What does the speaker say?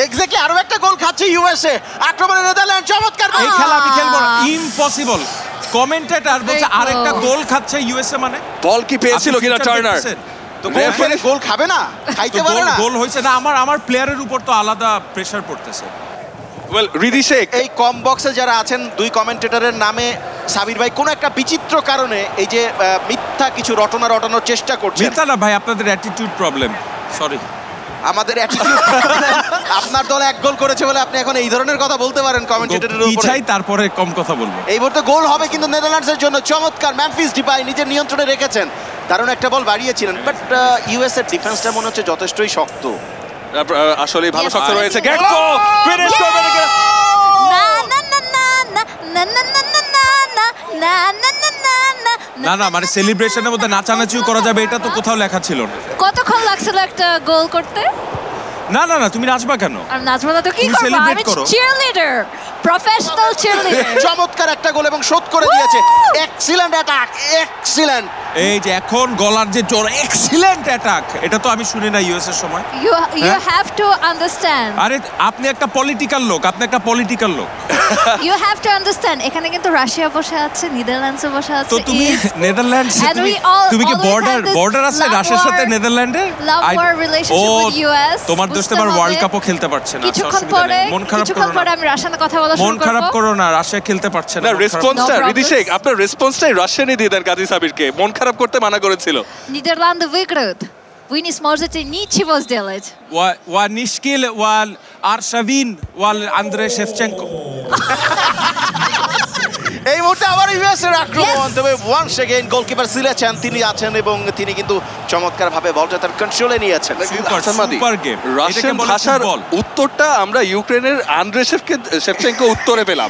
Exactly আরো একটা গোল খাচ্ছে ইউএসএ। আক্রমণে নেদারল্যান্ড, চমৎকার। এই খেলা আমি খেলবো না, ইম্পসিবল। কমেন্টেটর বলছে আরেকটা গোল খাচ্ছে ইউএসএ, মানে বল কি পেয়েছিল কিনা টার্নার? তো গোল খাবে না, খাইতে পারে না। গোল হয়েছে না, আমার প্লেয়ারের উপর তো আলাদা প্রেসার পড়তেছে। ওয়েল রিদি শেখ, এই কম বক্সে যারা আছেন দুই কমেন্টেটরের নামে সাবির ভাই কোন একটা বিচিত্র কারণে এই যে মিথ্যা কিছু রটনার চেষ্টা করছেন। মিথ্যা না ভাই, আপনাদের অ্যাটিটিউড প্রবলেম। সরি, আমাদের অ্যাটিটিউড। আপনার দল এক গোল করেছে বলে আপনি এখন এই ধরনের কথা বলতে পারেন কমেন্টেটরের উপরে। পিছাই তারপরে কম কথা বলবো। এই মুহূর্তে গোল হবে কিন্তু নেদারল্যান্ডসের জন্য। চমৎকার, মেমফিস ডিপাই নিজের নিয়ন্ত্রণে রেখেছেন, দারুণ একটা বল বাড়িয়েছিলেন। বাট ইউএস এর ডিফেন্সটা মনে হচ্ছে যথেষ্টই শক্ত। আসলে ভালো শক্ত রয়েছে। গেটকো ফিনিশ করবে নাকি? না না, মানে সেলিব্রেশনের মধ্যে নাচানাচিও করা যাবে এটা তো কোথাও লেখা ছিল না। কতক্ষণ লাগছিল একটা গোল করতে? না না না, তুমি নাচবা কেন? আর নাচবো না তো কি করব? আমি চিয়ারলিডার, প্রফেশনাল চিয়ারলিডার। চমৎকার একটা গোল এবং শোধ করে দিয়েছে। Excellent attack, excellent. এই যে এখন গলার যে জোর, এক্সিলেন্ট অ্যাটাক, এটা তো আমি শুনি না ইউএস এর সময়। You have to understand. আরে আপনি একটা পলিটিক্যাল লোক, ইউ হ্যাভ টু আন্ডারস্ট্যান্ড। এখানে কিন্তু রাশিয়া বসে আছে, নেদারল্যান্ডসও বসে আছে। তো তুমি নেদারল্যান্ডস, তুমি কি বর্ডার আছে রাশিয়ার সাথে নেদারল্যান্ডের? লাভ ওয়ার রিলেশনশিপ উইথ ইউএস। তোমার দেশে আবার ওয়ার্ল্ড কাপও খেলতে পারছে না। কিছুক্ষণ পরে আমি রাশিয়ার কথা বলা শুরু করব। মন খারাপ করো না, রাশিয়া খেলতে পারছে না। রেসপন্সটা রিদি শেখ, আপনার রেসপন্সটাই রাশিয়ানি দিয়ে দেন কাজী সাবিরকে। মন খারাপ করতে মানা করেছিল। Нидерланды выиграют. Вы не сможете ничего сделать. Нишкил, Аршавин, Андрей Шевченко. এই মুহূর্তে আবার ইউএস এর আক্রমণ। তবে ওয়ান্স এগেইন গোলকিপার সিলেছেন, তিনি আছেন এবং তিনি কিন্তু চমৎকার ভাবে বলটা তার কন্ট্রোলে নিয়েছেন। Super game. রাশিয়ান ভাষার উত্তরটা আমরা ইউক্রেনের আন্দ্রে শেভচেঙ্কো উত্তরে পেলাম।